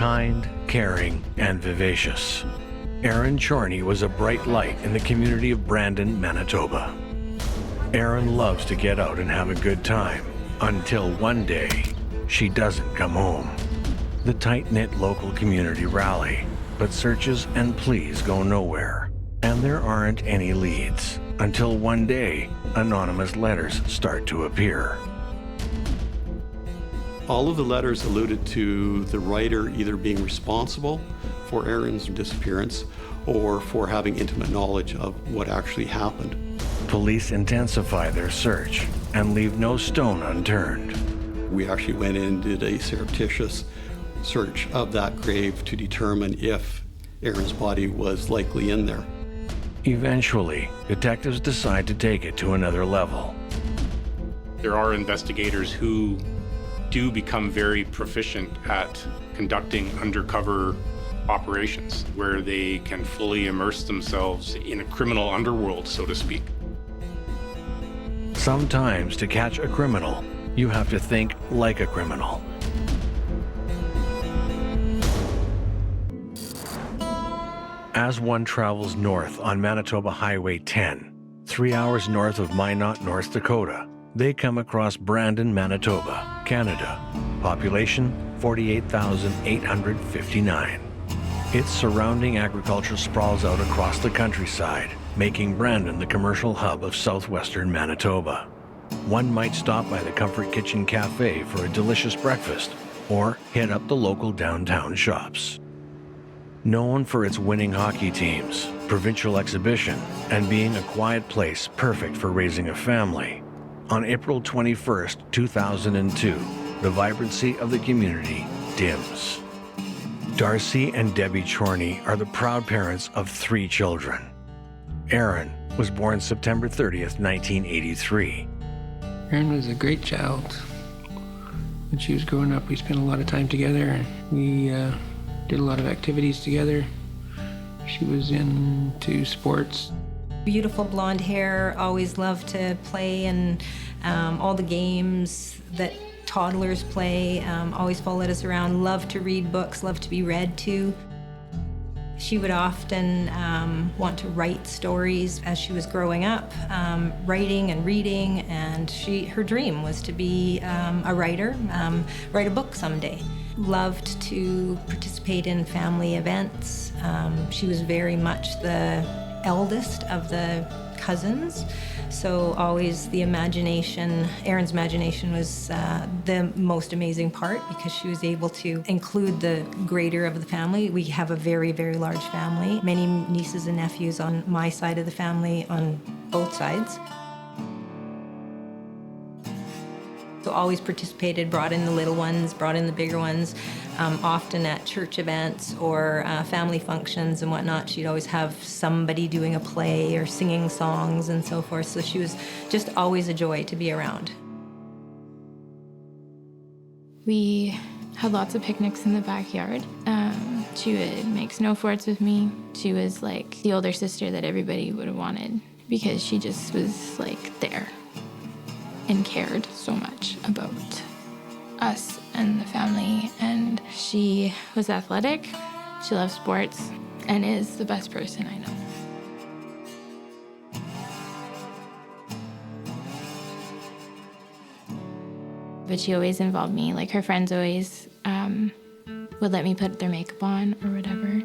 kind, caring, and vivacious. Erin Chorney was a bright light in the community of Brandon, Manitoba. Erin loves to get out and have a good time, until one day, she doesn't come home. The tight-knit local community rally, but searches and pleas go nowhere, and there aren't any leads, until one day, anonymous letters start to appear. All of the letters alluded to the writer either being responsible for Erin's disappearance or for having intimate knowledge of what actually happened. Police intensify their search and leave no stone unturned. We actually went in and did a surreptitious search of that grave to determine if Erin's body was likely in there. Eventually, detectives decide to take it to another level. There are investigators who do become very proficient at conducting undercover operations where they can fully immerse themselves in a criminal underworld, so to speak. Sometimes to catch a criminal, you have to think like a criminal. As one travels north on Manitoba Highway 10, 3 hours north of Minot, North Dakota, they come across Brandon, Manitoba, Canada. Population 48,859. Its surrounding agriculture sprawls out across the countryside, making Brandon the commercial hub of southwestern Manitoba. One might stop by the Comfort Kitchen Cafe for a delicious breakfast, or hit up the local downtown shops. Known for its winning hockey teams, provincial exhibition, and being a quiet place perfect for raising a family, on April 21st, 2002, the vibrancy of the community dims. Darcy and Debbie Chorney are the proud parents of 3 children. Erin was born September 30th, 1983. Erin was a great child. When she was growing up, we spent a lot of time together, and we did a lot of activities together. She was into sports. Beautiful blonde hair, always loved to play in all the games that toddlers play, always followed us around, loved to read books, loved to be read to. She would often want to write stories as she was growing up, writing and reading, and her dream was to be a writer, write a book someday. Loved to participate in family events. She was very much the eldest of the cousins, so always the imagination, Erin's imagination was the most amazing part because she was able to include the greater of the family. We have a very, very large family, many nieces and nephews on my side of the family, on both sides. So always participated, brought in the little ones, brought in the bigger ones, often at church events or family functions and whatnot. She'd always have somebody doing a play or singing songs and so forth. So she was just always a joy to be around. We had lots of picnics in the backyard. She would make snow forts with me. She was like the older sister that everybody would have wanted because she just was like there and cared so much about us and the family. And she was athletic, she loved sports, and is the best person I know. But she always involved me. Like her friends always would let me put their makeup on or whatever.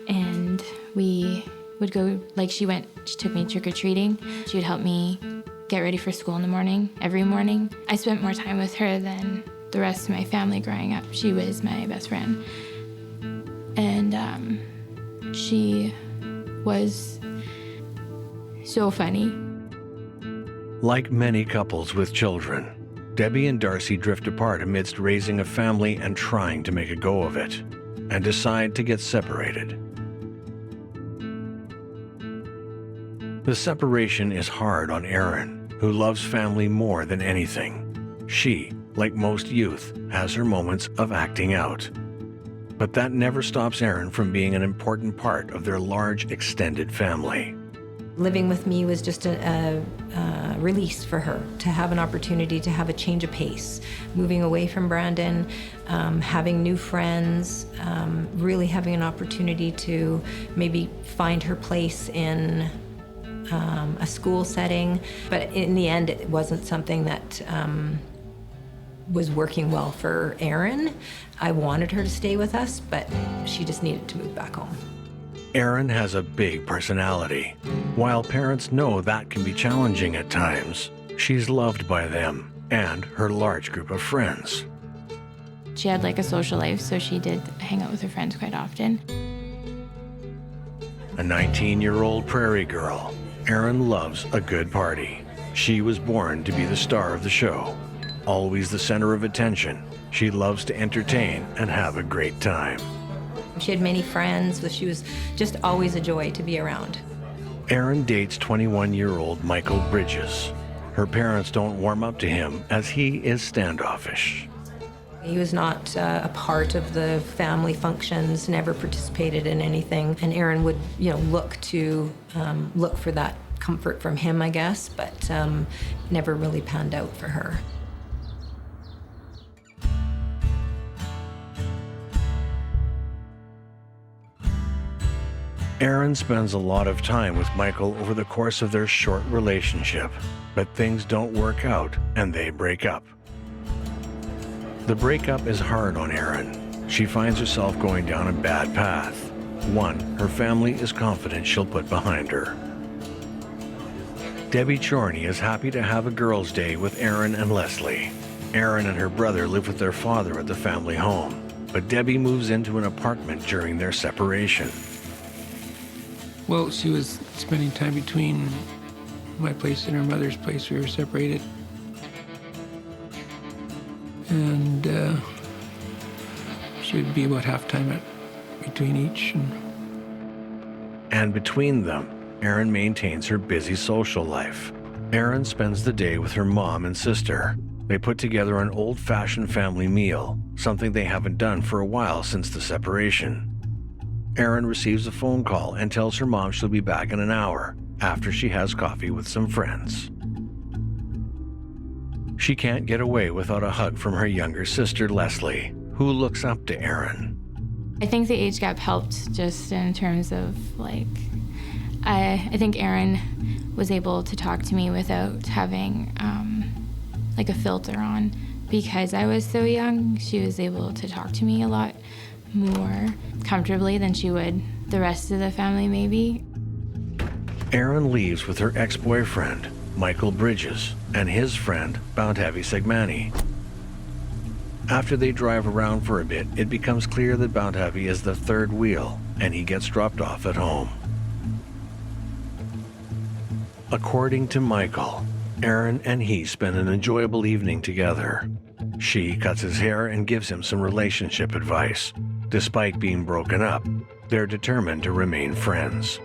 And we would go, like she took me trick-or-treating. She would help me get ready for school in the morning, every morning. I spent more time with her than the rest of my family growing up. She was my best friend. And she was so funny. Like many couples with children, Debbie and Darcy drift apart amidst raising a family and trying to make a go of it, and decide to get separated. The separation is hard on Erin, who loves family more than anything. She, like most youth, has her moments of acting out. But that never stops Erin from being an important part of their large, extended family. Living with me was just a release for her, to have an opportunity to have a change of pace, moving away from Brandon, having new friends, really having an opportunity to maybe find her place in a school setting. But in the end, it wasn't something that was working well for Erin. I wanted her to stay with us, but she just needed to move back home. Erin has a big personality. While parents know that can be challenging at times, she's loved by them and her large group of friends. She had like a social life, so she did hang out with her friends quite often. A 19-year-old prairie girl, Erin loves a good party. She was born to be the star of the show. Always the center of attention, she loves to entertain and have a great time. She had many friends, but she was just always a joy to be around. Erin dates 21-year-old Michael Bridges. Her parents don't warm up to him as he is standoffish. He was not a part of the family functions, never participated in anything, and Erin would, look for that comfort from him, I guess, but never really panned out for her. Erin spends a lot of time with Michael over the course of their short relationship, but things don't work out and they break up. The breakup is hard on Erin. She finds herself going down a bad path, one her family is confident she'll put behind her. Debbie Chorney is happy to have a girls' day with Erin and Leslie. Erin and her brother live with their father at the family home, but Debbie moves into an apartment during their separation. Well, she was spending time between my place and her mother's place. We were separated. And she would be about half-time between each. And between them, Erin maintains her busy social life. Erin spends the day with her mom and sister. They put together an old-fashioned family meal, something they haven't done for a while since the separation. Erin receives a phone call and tells her mom she'll be back in an hour after she has coffee with some friends. She can't get away without a hug from her younger sister, Leslie, who looks up to Erin. I think the age gap helped just in terms of I think Erin was able to talk to me without having a filter on. Because I was so young, she was able to talk to me a lot more comfortably than she would the rest of the family, maybe. Erin leaves with her ex-boyfriend, Michael Bridges, and his friend, Bountavi Segmani. After they drive around for a bit, it becomes clear that Bountavi is the third wheel, and he gets dropped off at home. According to Michael, Erin and he spend an enjoyable evening together. She cuts his hair and gives him some relationship advice. Despite being broken up, they're determined to remain friends.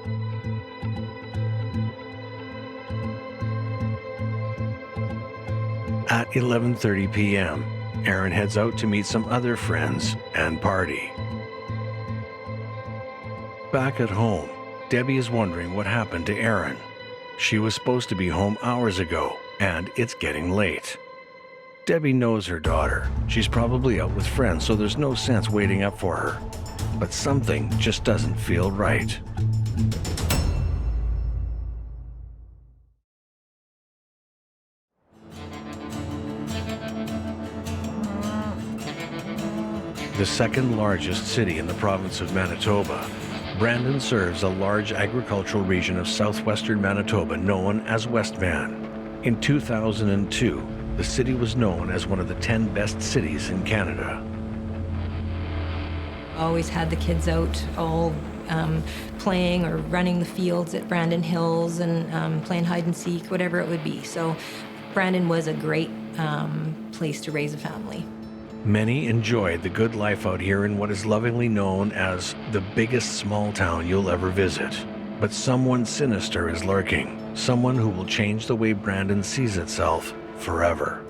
At 11:30 p.m., Erin heads out to meet some other friends and party. Back at home, Debbie is wondering what happened to Erin. She was supposed to be home hours ago, and it's getting late. Debbie knows her daughter. She's probably out with friends, so there's no sense waiting up for her. But something just doesn't feel right. The second largest city in the province of Manitoba, Brandon serves a large agricultural region of southwestern Manitoba known as Westman. In 2002, the city was known as one of the 10 best cities in Canada. Always had the kids out all playing or running the fields at Brandon Hills and playing hide and seek, whatever it would be. So Brandon was a great place to raise a family. Many enjoyed the good life out here in what is lovingly known as the biggest small town you'll ever visit. But someone sinister is lurking, someone who will change the way Brandon sees itself forever.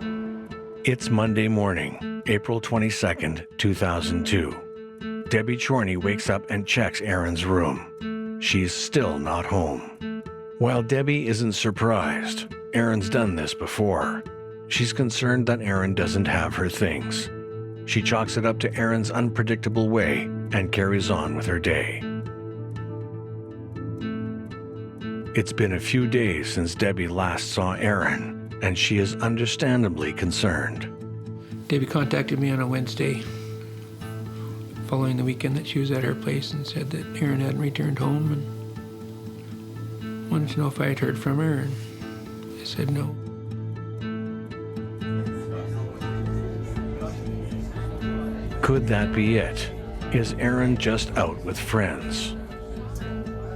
It's Monday morning, April 22nd, 2002. Debbie Chorney wakes up and checks Erin's room. She's still not home. While Debbie isn't surprised, Erin's done this before. She's concerned that Erin doesn't have her things. She chalks it up to Erin's unpredictable way and carries on with her day. It's been a few days since Debbie last saw Erin, and she is understandably concerned. Debbie contacted me on a Wednesday following the weekend that she was at her place and said that Erin hadn't returned home and wanted to know if I had heard from her, and I said no. Could that be it? Is Erin just out with friends?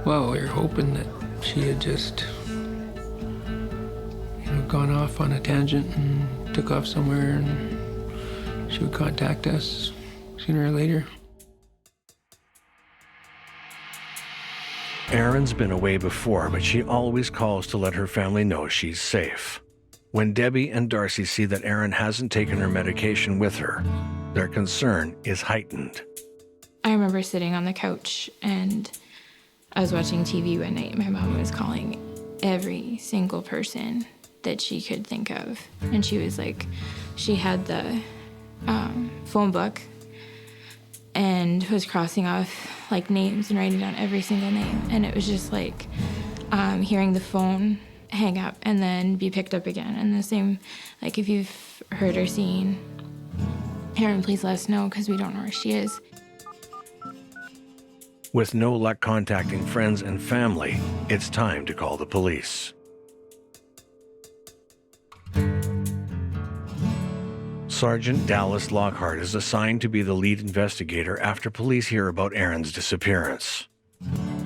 Well, we were hoping that she had just, gone off on a tangent and took off somewhere, and she would contact us sooner or later. Erin's been away before, but she always calls to let her family know she's safe. When Debbie and Darcy see that Erin hasn't taken her medication with her, their concern is heightened. I remember sitting on the couch and I was watching TV one night. My mom was calling every single person that she could think of. And she was like, she had the phone book and was crossing off like names and writing down every single name. And it was just like hearing the phone hang up and then be picked up again. And the same, like if you've heard or seen Erin, please let us know because we don't know where she is. With no luck contacting friends and family, it's time to call the police. Sergeant Dallas Lockhart is assigned to be the lead investigator after police hear about Erin's disappearance.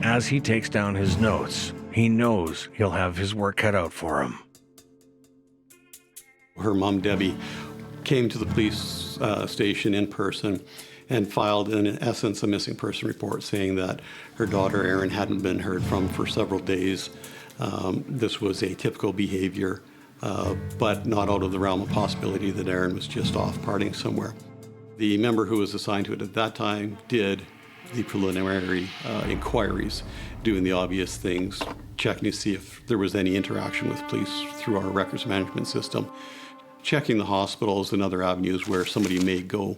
As he takes down his notes, he knows he'll have his work cut out for him. Her mom, Debbie, came to the police station in person and filed, in essence, a missing person report saying that her daughter, Erin, hadn't been heard from for several days. This was atypical behavior, but not out of the realm of possibility that Erin was just off partying somewhere. The member who was assigned to it at that time did the preliminary inquiries, doing the obvious things, checking to see if there was any interaction with police through our records management system, checking the hospitals and other avenues where somebody may go.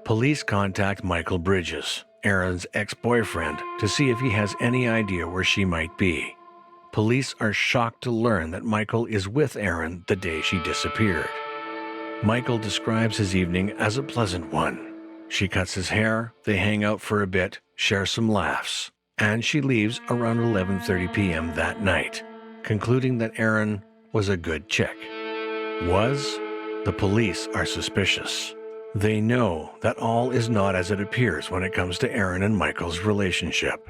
Police contact Michael Bridges, Erin's ex-boyfriend, to see if he has any idea where she might be. Police are shocked to learn that Michael is with Erin the day she disappeared. Michael describes his evening as a pleasant one. She cuts his hair, they hang out for a bit, share some laughs, and she leaves around 11:30 p.m. that night, concluding that Erin was a good chick. The police are suspicious. They know that all is not as it appears when it comes to Erin and Michael's relationship.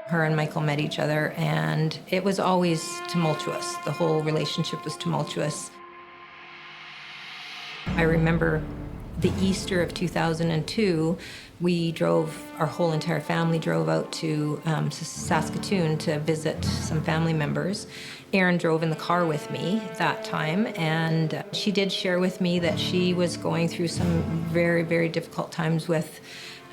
Her and Michael met each other, and it was always tumultuous. The whole relationship was tumultuous. I remember the Easter of 2002, our whole entire family drove out to Saskatoon to visit some family members. Erin drove in the car with me that time, and she did share with me that she was going through some very, very difficult times with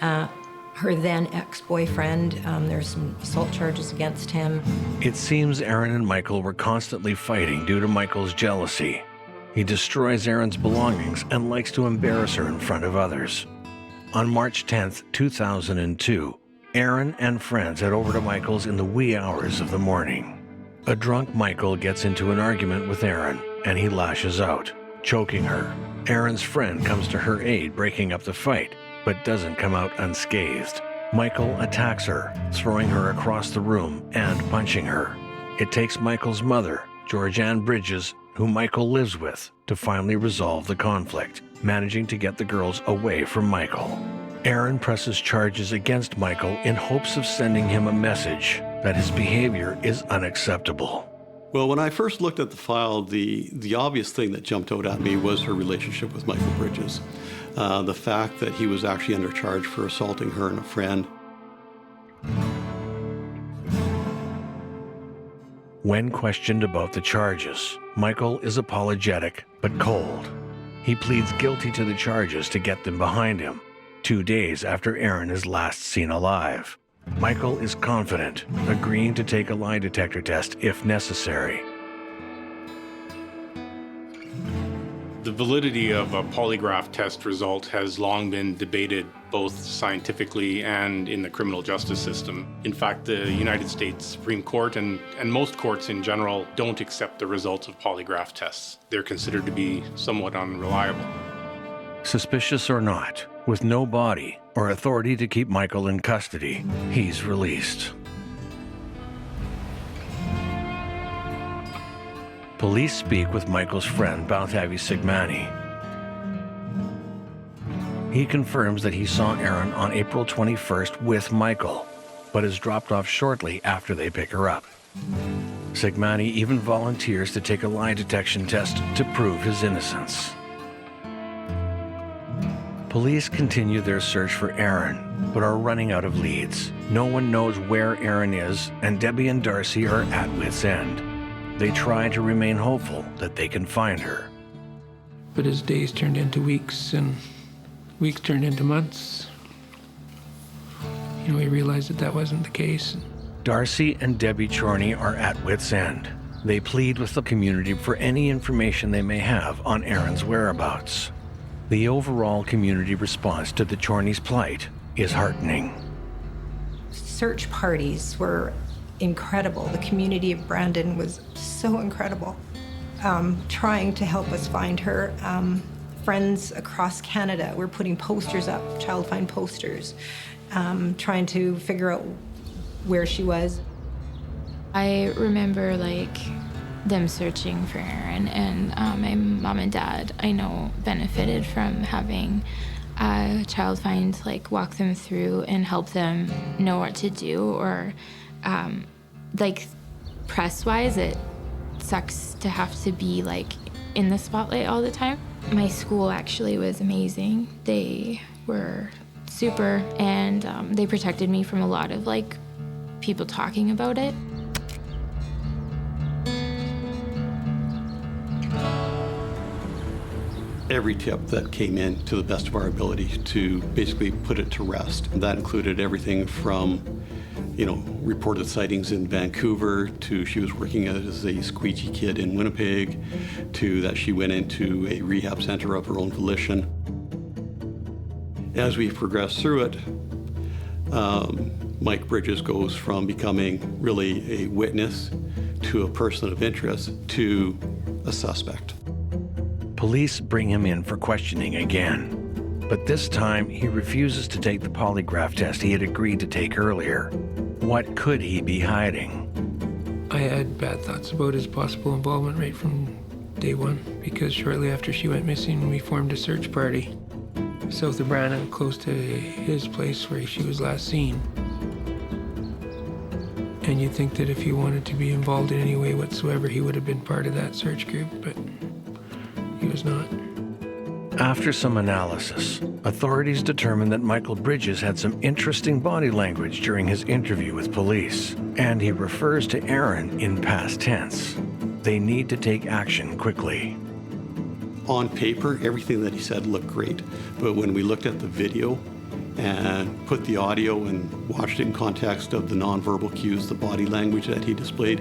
her then ex-boyfriend. There's some assault charges against him. It seems Erin and Michael were constantly fighting due to Michael's jealousy. He destroys Erin's belongings and likes to embarrass her in front of others. On March 10th, 2002, Erin and friends head over to Michael's in the wee hours of the morning. A drunk Michael gets into an argument with Erin, and he lashes out, choking her. Erin's friend comes to her aid, breaking up the fight, but doesn't come out unscathed. Michael attacks her, throwing her across the room and punching her. It takes Michael's mother, Georgianne Bridges, who Michael lives with, to finally resolve the conflict, managing to get the girls away from Michael. Erin presses charges against Michael in hopes of sending him a message that his behavior is unacceptable. Well, when I first looked at the file, the obvious thing that jumped out at me was her relationship with Michael Bridges. The fact that he was actually under charge for assaulting her and a friend. When questioned about the charges, Michael is apologetic but cold. He pleads guilty to the charges to get them behind him, 2 days after Erin is last seen alive. Michael is confident, agreeing to take a lie detector test if necessary. The validity of a polygraph test result has long been debated both scientifically and in the criminal justice system. In fact, the United States Supreme Court and most courts in general don't accept the results of polygraph tests. They're considered to be somewhat unreliable. Suspicious or not, with no body or authority to keep Michael in custody, he's released. Police speak with Michael's friend, Balthavi Sigmani. He confirms that he saw Erin on April 21st with Michael, but is dropped off shortly after they pick her up. Sigmani even volunteers to take a lie detection test to prove his innocence. Police continue their search for Erin, but are running out of leads. No one knows where Erin is, and Debbie and Darcy are at wit's end. They try to remain hopeful that they can find her. But as days turned into weeks and weeks turned into months, we realized that wasn't the case. Darcy and Debbie Chorney are at wit's end. They plead with the community for any information they may have on Erin's whereabouts. The overall community response to the Chorneys' plight is heartening. Search parties were incredible. The community of Brandon was so incredible, trying to help us find her. Friends across Canada were putting posters up, child find posters, trying to figure out where she was. I remember them searching for Erin, and my mom and dad, I know, benefited from having a child find walk them through and help them know what to do, or press-wise, it sucks to have to be in the spotlight all the time. My school actually was amazing. They were super, and they protected me from a lot of people talking about it. Every tip that came in to the best of our ability to basically put it to rest. That included everything from, reported sightings in Vancouver, to she was working as a squeegee kid in Winnipeg, to that she went into a rehab center of her own volition. As we progressed through it, Mike Bridges goes from becoming really a witness to a person of interest to a suspect. Police bring him in for questioning again, but this time he refuses to take the polygraph test he had agreed to take earlier. What could he be hiding? I had bad thoughts about his possible involvement right from day one, because shortly after she went missing, we formed a search party south of Brandon, close to his place where she was last seen. And you'd think that if he wanted to be involved in any way whatsoever, he would have been part of that search group, but he was not. After some analysis, authorities determined that Michael Bridges had some interesting body language during his interview with police, and he refers to Erin in past tense. They need to take action quickly. On paper, everything that he said looked great, but when we looked at the video and put the audio and watched it in context of the nonverbal cues, the body language that he displayed,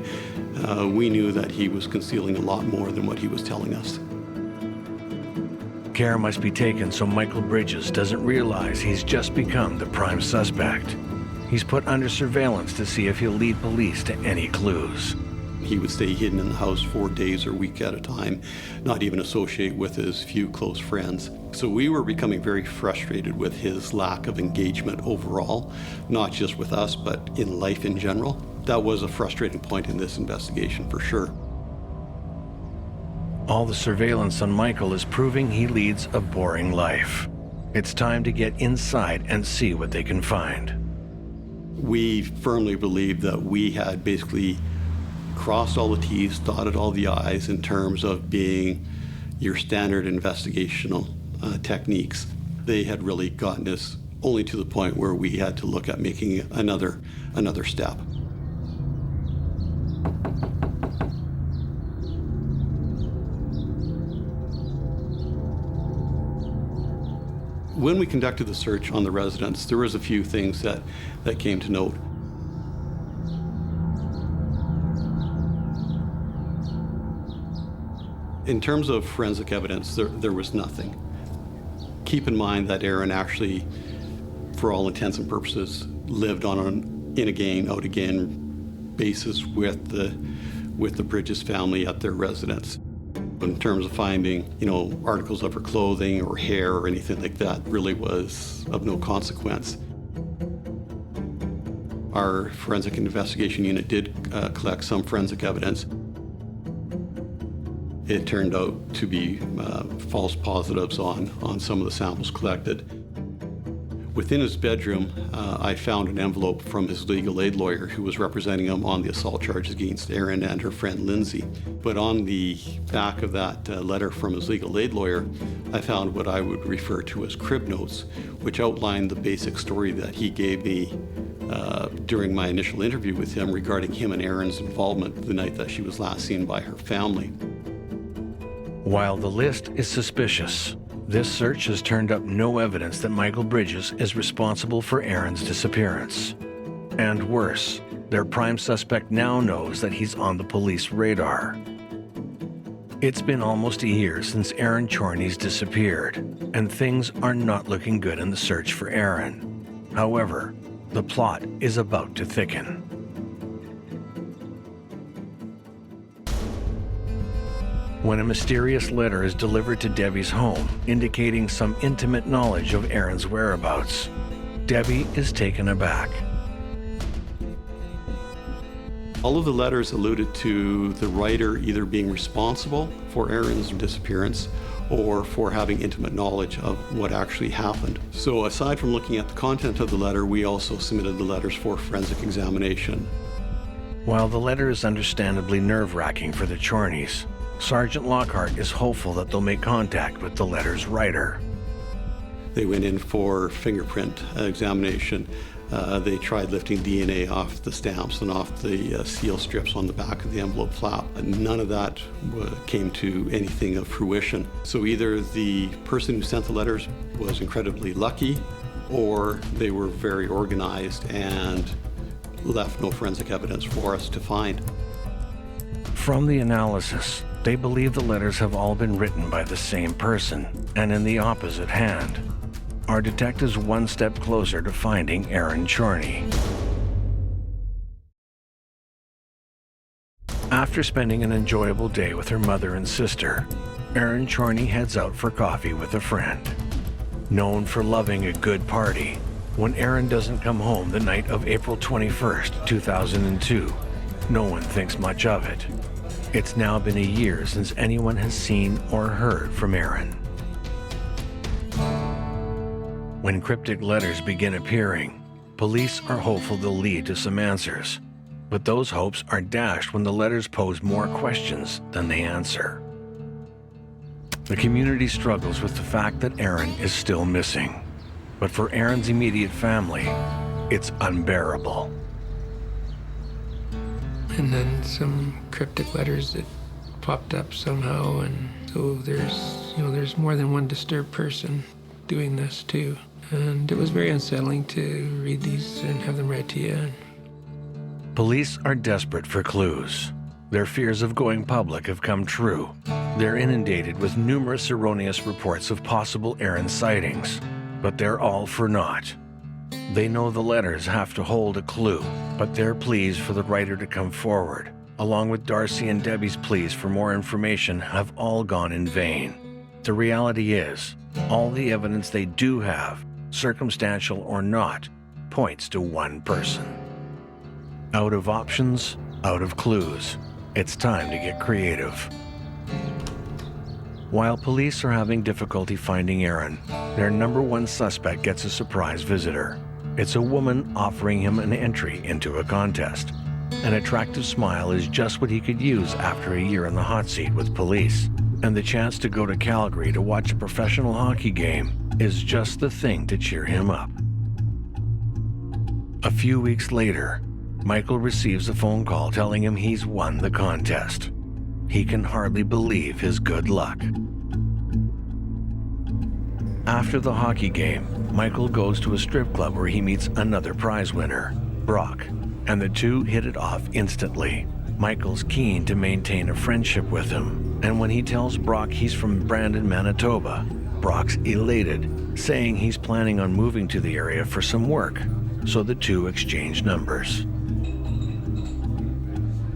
we knew that he was concealing a lot more than what he was telling us. Care must be taken so Michael Bridges doesn't realize he's just become the prime suspect. He's put under surveillance to see if he'll lead police to any clues. He would stay hidden in the house 4 days or a week at a time, not even associate with his few close friends. So we were becoming very frustrated with his lack of engagement overall, not just with us, but in life in general. That was a frustrating point in this investigation for sure. All the surveillance on Michael is proving he leads a boring life. It's time to get inside and see what they can find. We firmly believe that we had basically crossed all the T's, dotted all the I's in terms of being your standard investigational techniques. They had really gotten us only to the point where we had to look at making another step. When we conducted the search on the residence, there was a few things that came to note. In terms of forensic evidence, there was nothing. Keep in mind that Erin actually, for all intents and purposes, lived on an in-again, out-again basis with the Bridges family at their residence. In terms of finding, articles of her clothing or hair or anything like that really was of no consequence. Our forensic investigation unit did collect some forensic evidence. It turned out to be false positives on some of the samples collected. Within his bedroom, I found an envelope from his legal aid lawyer who was representing him on the assault charges against Erin and her friend Lindsay. But on the back of that letter from his legal aid lawyer, I found what I would refer to as crib notes, which outlined the basic story that he gave me during my initial interview with him regarding him and Erin's involvement the night that she was last seen by her family. While the list is suspicious, this search has turned up no evidence that Michael Bridges is responsible for Erin's disappearance. And worse, their prime suspect now knows that he's on the police radar. It's been almost a year since Erin Chorney's disappeared, and things are not looking good in the search for Erin. However, the plot is about to thicken. When a mysterious letter is delivered to Debbie's home, indicating some intimate knowledge of Erin's whereabouts, Debbie is taken aback. All of the letters alluded to the writer either being responsible for Erin's disappearance or for having intimate knowledge of what actually happened. So aside from looking at the content of the letter, we also submitted the letters for forensic examination. While the letter is understandably nerve-wracking for the Chorneys, Sergeant Lockhart is hopeful that they'll make contact with the letter's writer. They went in for fingerprint examination. They tried lifting DNA off the stamps and off the seal strips on the back of the envelope flap. None of that came to anything of fruition. So either the person who sent the letters was incredibly lucky, or they were very organized and left no forensic evidence for us to find. From the analysis, they believe the letters have all been written by the same person and in the opposite hand. Our detectives one step closer to finding Erin Chorney. After spending an enjoyable day with her mother and sister, Erin Chorney heads out for coffee with a friend. Known for loving a good party, when Erin doesn't come home the night of April 21st, 2002, no one thinks much of it. It's now been a year since anyone has seen or heard from Erin. When cryptic letters begin appearing, police are hopeful they'll lead to some answers. But those hopes are dashed when the letters pose more questions than they answer. The community struggles with the fact that Erin is still missing. But for Erin's immediate family, it's unbearable. And then some cryptic letters that popped up somehow, and so there's more than one disturbed person doing this too. And it was very unsettling to read these and have them read to you. Police are desperate for clues. Their fears of going public have come true. They're inundated with numerous erroneous reports of possible Erin sightings, but they're all for naught. They know the letters have to hold a clue, but their pleas for the writer to come forward, along with Darcy and Debbie's pleas for more information, have all gone in vain. The reality is, all the evidence they do have, circumstantial or not, points to one person. Out of options, out of clues, it's time to get creative. While police are having difficulty finding Erin, their number one suspect gets a surprise visitor. It's a woman offering him an entry into a contest. An attractive smile is just what he could use after a year in the hot seat with police. And the chance to go to Calgary to watch a professional hockey game is just the thing to cheer him up. A few weeks later, Michael receives a phone call telling him he's won the contest. He can hardly believe his good luck. After the hockey game, Michael goes to a strip club where he meets another prize winner, Brock, and the two hit it off instantly. Michael's keen to maintain a friendship with him, and when he tells Brock he's from Brandon, Manitoba, Brock's elated, saying he's planning on moving to the area for some work, so the two exchange numbers.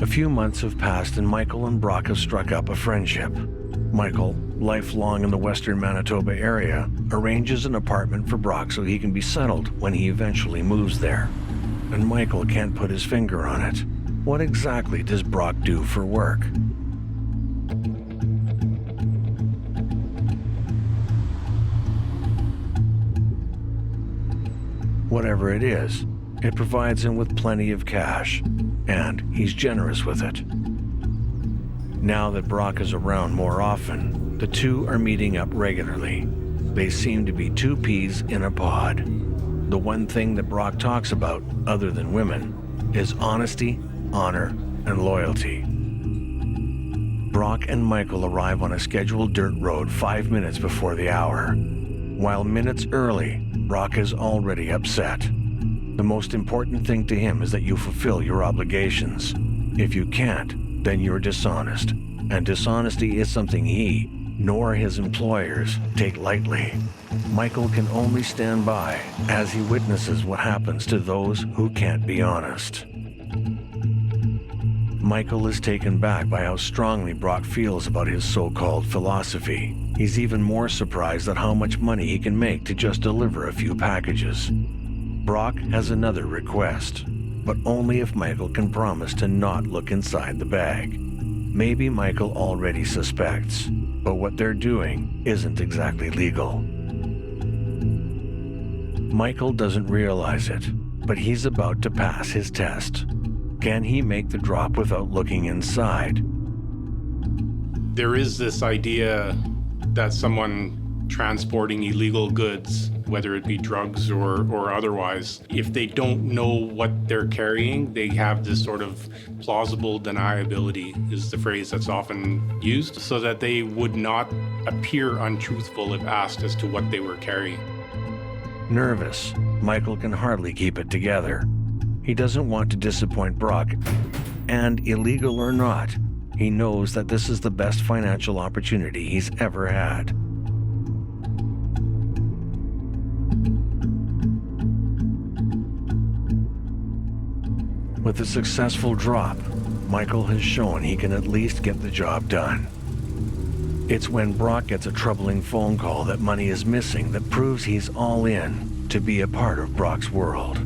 A few months have passed and Michael and Brock have struck up a friendship. Michael, lifelong in the western Manitoba area, arranges an apartment for Brock so he can be settled when he eventually moves there. And Michael can't put his finger on it. What exactly does Brock do for work? Whatever it is, it provides him with plenty of cash, and he's generous with it. Now that Brock is around more often, the two are meeting up regularly. They seem to be two peas in a pod. The one thing that Brock talks about, other than women, is honesty, honor, and loyalty. Brock and Michael arrive on a scheduled dirt road 5 minutes before the hour. While minutes early, Brock is already upset. The most important thing to him is that you fulfill your obligations. If you can't, then you're dishonest. And dishonesty is something he, nor his employers, take lightly. Michael can only stand by as he witnesses what happens to those who can't be honest. Michael is taken back by how strongly Brock feels about his so-called philosophy. He's even more surprised at how much money he can make to just deliver a few packages. Brock has another request, but only if Michael can promise to not look inside the bag. Maybe Michael already suspects, but what they're doing isn't exactly legal. Michael doesn't realize it, but he's about to pass his test. Can he make the drop without looking inside? There is this idea that someone transporting illegal goods, whether it be drugs or otherwise, if they don't know what they're carrying, they have this sort of plausible deniability, is the phrase that's often used, so that they would not appear untruthful if asked as to what they were carrying. Nervous, Michael can hardly keep it together. He doesn't want to disappoint Brock, and illegal or not, he knows that this is the best financial opportunity he's ever had. With a successful drop, Michael has shown he can at least get the job done. It's when Brock gets a troubling phone call that money is missing that proves he's all in to be a part of Brock's world.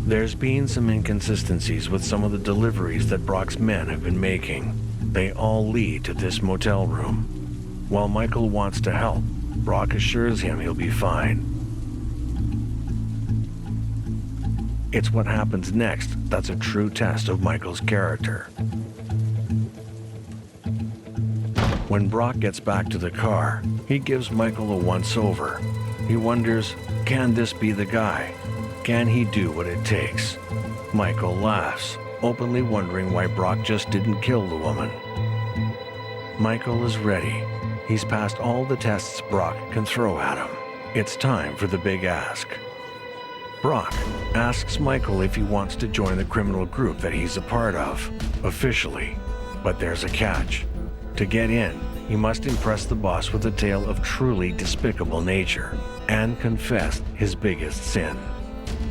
There's been some inconsistencies with some of the deliveries that Brock's men have been making. They all lead to this motel room. While Michael wants to help, Brock assures him he'll be fine. It's what happens next that's a true test of Michael's character. When Brock gets back to the car, he gives Michael a once-over. He wonders, can this be the guy? Can he do what it takes? Michael laughs, openly wondering why Brock just didn't kill the woman. Michael is ready. He's passed all the tests Brock can throw at him. It's time for the big ask. Brock asks Michael if he wants to join the criminal group that he's a part of, officially. But there's a catch. To get in, he must impress the boss with a tale of truly despicable nature and confess his biggest sin.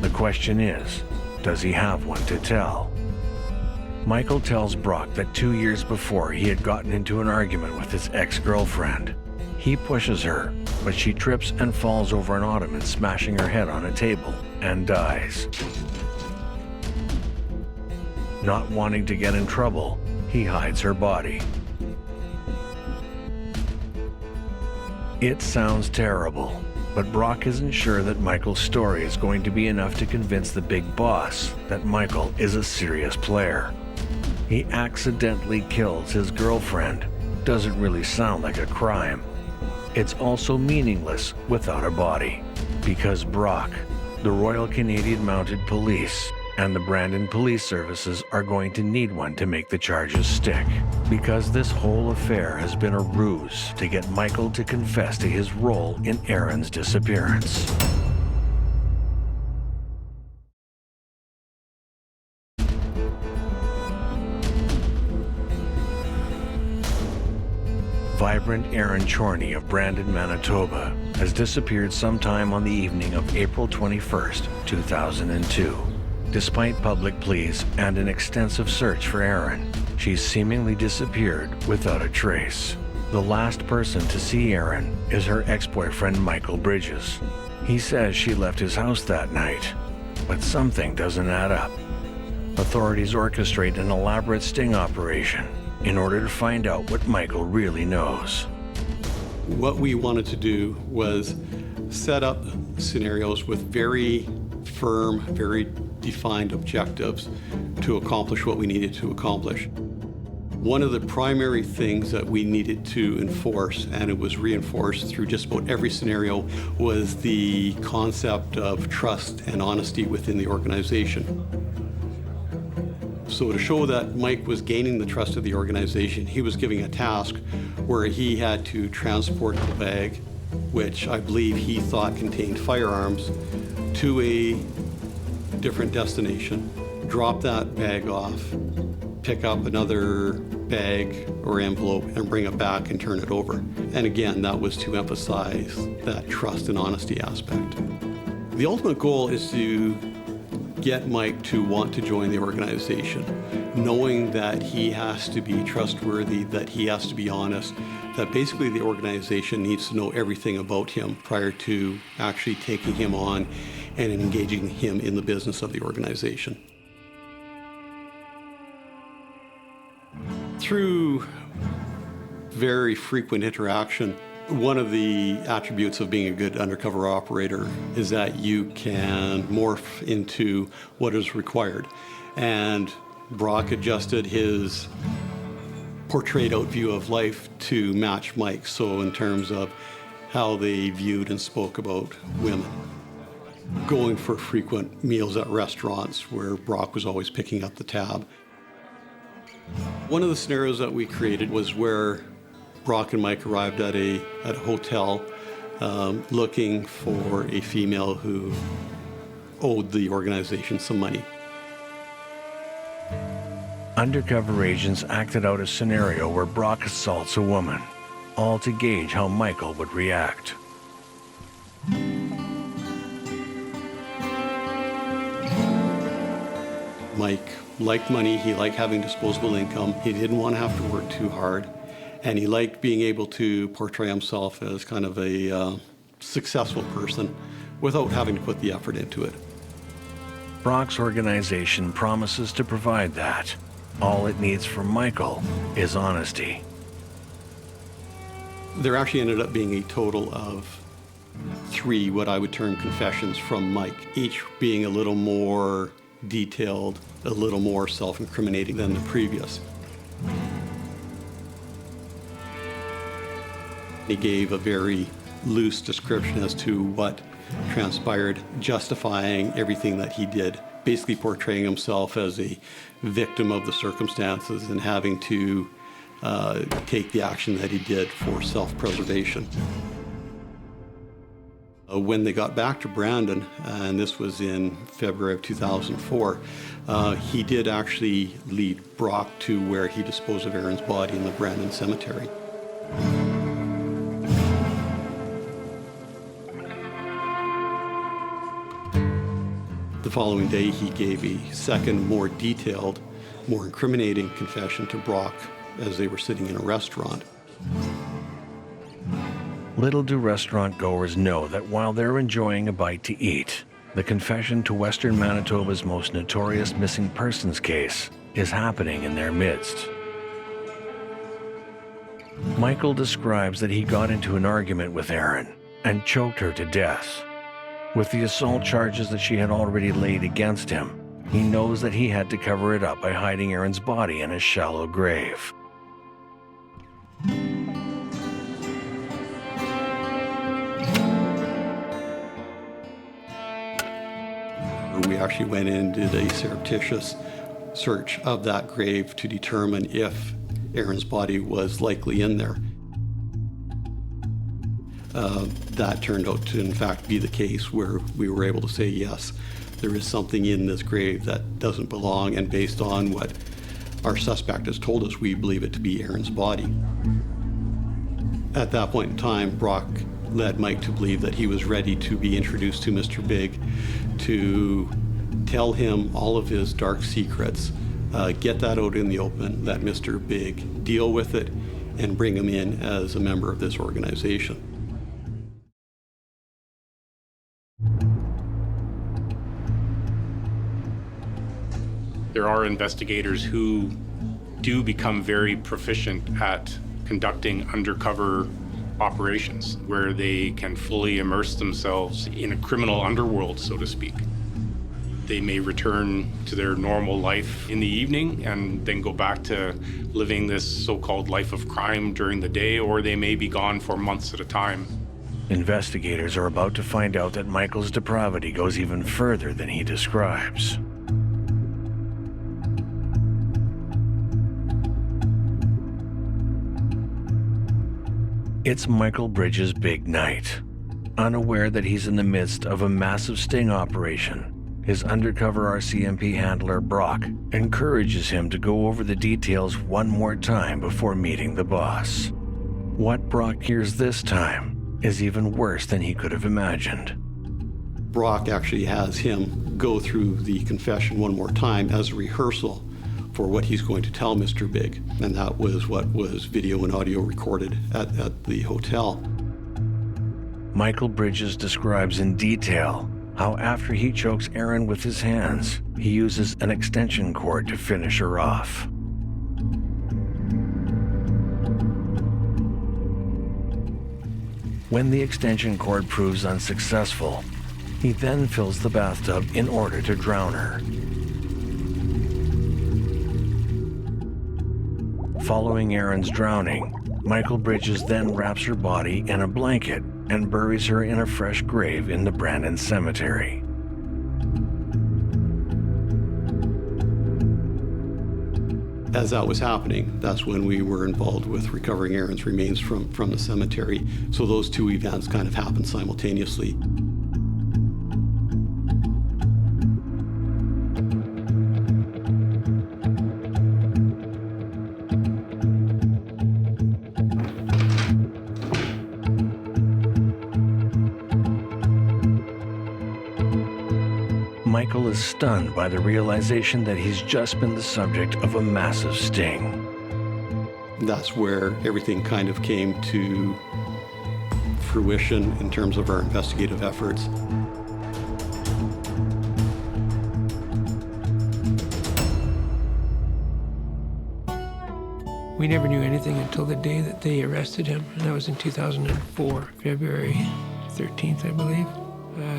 The question is, does he have one to tell? Michael tells Brock that 2 years before he had gotten into an argument with his ex-girlfriend. He pushes her, but she trips and falls over an ottoman, smashing her head on a table, and dies. Not wanting to get in trouble, he hides her body. It sounds terrible, but Brock isn't sure that Michael's story is going to be enough to convince the big boss that Michael is a serious player. He accidentally kills his girlfriend. Doesn't really sound like a crime. It's also meaningless without a body, because Brock, the Royal Canadian Mounted Police, and the Brandon Police Services are going to need one to make the charges stick, because this whole affair has been a ruse to get Michael to confess to his role in Erin's disappearance. Vibrant Erin Chorney of Brandon, Manitoba, has disappeared sometime on the evening of April 21st, 2002. Despite public pleas and an extensive search for Erin, she's seemingly disappeared without a trace. The last person to see Erin is her ex-boyfriend Michael Bridges. He says she left his house that night, but something doesn't add up. Authorities orchestrate an elaborate sting operation in order to find out what Michael really knows. What we wanted to do was set up scenarios with very firm, very defined objectives to accomplish what we needed to accomplish. One of the primary things that we needed to enforce, and it was reinforced through just about every scenario, was the concept of trust and honesty within the organization. So to show that Mike was gaining the trust of the organization, he was giving a task where he had to transport the bag, which I believe he thought contained firearms, to a different destination, drop that bag off, pick up another bag or envelope and bring it back and turn it over. And again, that was to emphasize that trust and honesty aspect. The ultimate goal is to get Mike to want to join the organization, knowing that he has to be trustworthy, that he has to be honest, that basically the organization needs to know everything about him prior to actually taking him on and engaging him in the business of the organization. Through very frequent interaction, one of the attributes of being a good undercover operator is that you can morph into what is required. And Brock adjusted his portrayed out view of life to match Mike's, so in terms of how they viewed and spoke about women. Going for frequent meals at restaurants where Brock was always picking up the tab. One of the scenarios that we created was where Brock and Mike arrived at a hotel looking for a female who owed the organization some money. Undercover agents acted out a scenario where Brock assaults a woman, all to gauge how Michael would react. Mike liked money, he liked having disposable income, he didn't want to have to work too hard, and he liked being able to portray himself as kind of a successful person without having to put the effort into it. Brock's organization promises to provide that. All it needs from Michael is honesty. There actually ended up being a total of 3 what I would term confessions from Mike, each being a little more detailed, a little more self-incriminating than the previous. He gave a very loose description as to what transpired, justifying everything that he did, basically portraying himself as a victim of the circumstances and having to take the action that he did for self-preservation. When they got back to Brandon, and this was in February of 2004, he did actually lead Brock to where he disposed of Erin's body in the Brandon cemetery. The following day, he gave a second, more detailed, more incriminating confession to Brock as they were sitting in a restaurant. Little do restaurant goers know that while they're enjoying a bite to eat, the confession to Western Manitoba's most notorious missing persons case is happening in their midst. Michael describes that he got into an argument with Erin and choked her to death. With the assault charges that she had already laid against him, he knows that he had to cover it up by hiding Erin's body in a shallow grave. and we actually went in and did a surreptitious search of that grave to determine if Erin's body was likely in there. That turned out to, in fact, be the case, where we were able to say, yes, there is something in this grave that doesn't belong, and based on what our suspect has told us, we believe it to be Erin's body. At that point in time, Brock led Mike to believe that he was ready to be introduced to Mr. Big, to tell him all of his dark secrets, get that out in the open, let Mr. Big deal with it, and bring him in as a member of this organization. There are investigators who do become very proficient at conducting undercover operations, where they can fully immerse themselves in a criminal underworld, so to speak. They may return to their normal life in the evening and then go back to living this so-called life of crime during the day, or they may be gone for months at a time. Investigators are about to find out that Michael's depravity goes even further than he describes. It's Michael Bridges' big night. Unaware that he's in the midst of a massive sting operation, his undercover RCMP handler, Brock, encourages him to go over the details one more time before meeting the boss. What Brock hears this time is even worse than he could have imagined. Brock actually has him go through the confession one more time as a rehearsal for what he's going to tell Mr. Big, and that was what was video and audio recorded at the hotel. Michael Bridges describes in detail how after he chokes Erin with his hands, he uses an extension cord to finish her off. When the extension cord proves unsuccessful, he then fills the bathtub in order to drown her. Following Erin's drowning, Michael Bridges then wraps her body in a blanket and buries her in a fresh grave in the Brandon Cemetery. As that was happening, that's when we were involved with recovering Erin's remains from the cemetery. So those two events kind of happened simultaneously. Michael is stunned by the realization that he's just been the subject of a massive sting. That's where everything kind of came to fruition in terms of our investigative efforts. We never knew anything until the day that they arrested him, and that was in 2004, February 13th, I believe.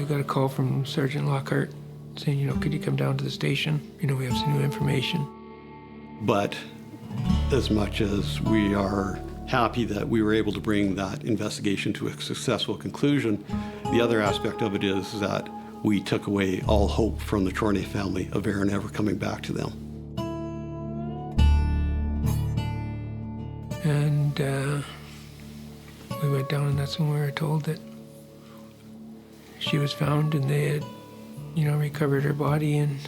I got a call from Sergeant Lockhart saying, could you come down to the station? We have some new information. But as much as we are happy that we were able to bring that investigation to a successful conclusion, the other aspect of it is that we took away all hope from the Chorney family of Erin ever coming back to them. And we went down, and that's when we were told that she was found, and they had recovered her body, and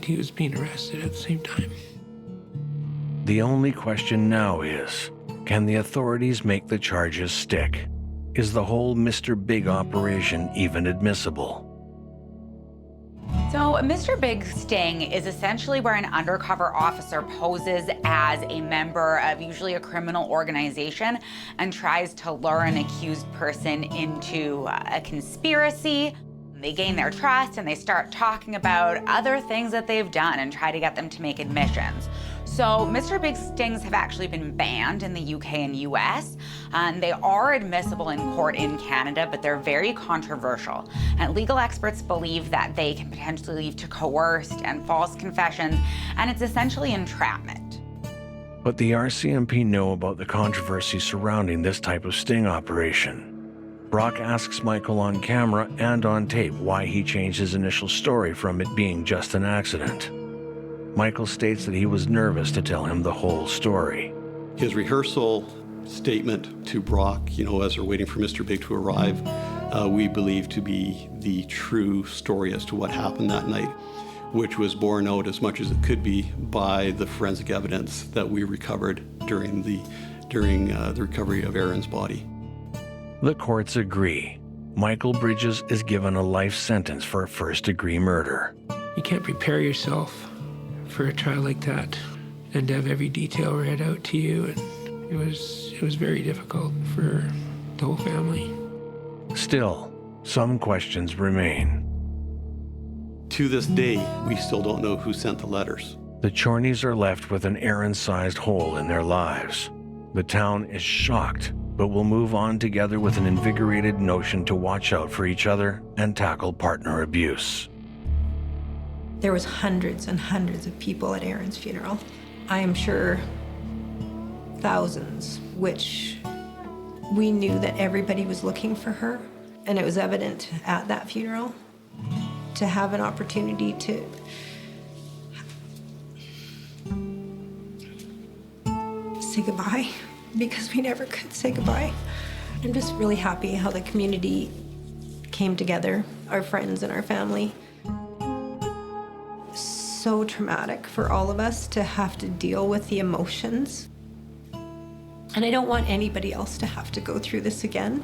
he was being arrested at the same time. The only question now is, can the authorities make the charges stick? Is the whole Mr. Big operation even admissible? So, Mr. Big sting is essentially where an undercover officer poses as a member of usually a criminal organization and tries to lure an accused person into a conspiracy. They gain their trust and they start talking about other things that they've done and try to get them to make admissions. So Mr. Big stings have actually been banned in the UK and US, and they are admissible in court in Canada, but they're very controversial. And legal experts believe that they can potentially lead to coerced and false confessions, and it's essentially entrapment. But the RCMP know about the controversy surrounding this type of sting operation. Brock asks Michael on camera and on tape why he changed his initial story from it being just an accident. Michael states that he was nervous to tell him the whole story. His rehearsal statement to Brock, as they're waiting for Mr. Big to arrive, we believe to be the true story as to what happened that night, which was borne out as much as it could be by the forensic evidence that we recovered during the recovery of Erin's body. The courts agree. Michael Bridges is given a life sentence for first-degree murder. You can't prepare yourself for a trial like that and to have every detail read out to you. And it was very difficult for the whole family. Still, some questions remain. To this day, we still don't know who sent the letters. The Chorneys are left with an Erin-sized hole in their lives. The town is shocked, but will move on together with an invigorated notion to watch out for each other and tackle partner abuse. There was hundreds and hundreds of people at Erin's funeral. I am sure thousands, which we knew that everybody was looking for her. And it was evident at that funeral to have an opportunity to say goodbye, because we never could say goodbye. I'm just really happy how the community came together, our friends and our family. So traumatic for all of us to have to deal with the emotions. And I don't want anybody else to have to go through this again.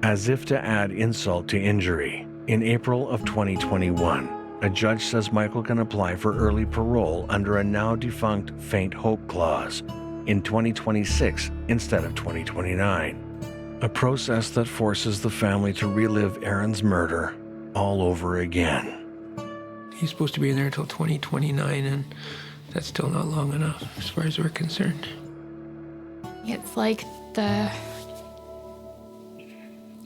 As if to add insult to injury, in April of 2021, a judge says Michael can apply for early parole under a now-defunct faint hope clause in 2026 instead of 2029, a process that forces the family to relive Erin's murder all over again. He's supposed to be in there until 2029, and that's still not long enough as far as we're concerned. It's like the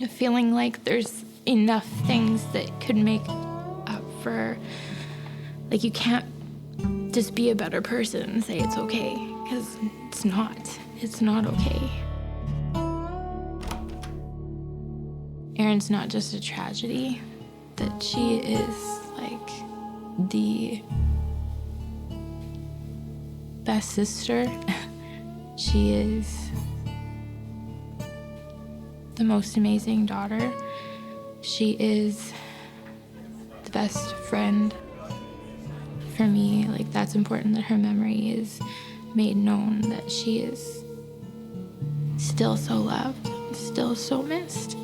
feeling like there's enough things that could make up for, like, you can't just be a better person and say it's okay, because it's not okay. Erin's not just a tragedy, that she is like the best sister. She is the most amazing daughter. She is the best friend for me. Like, that's important that her memory is made known, that she is still so loved, still so missed.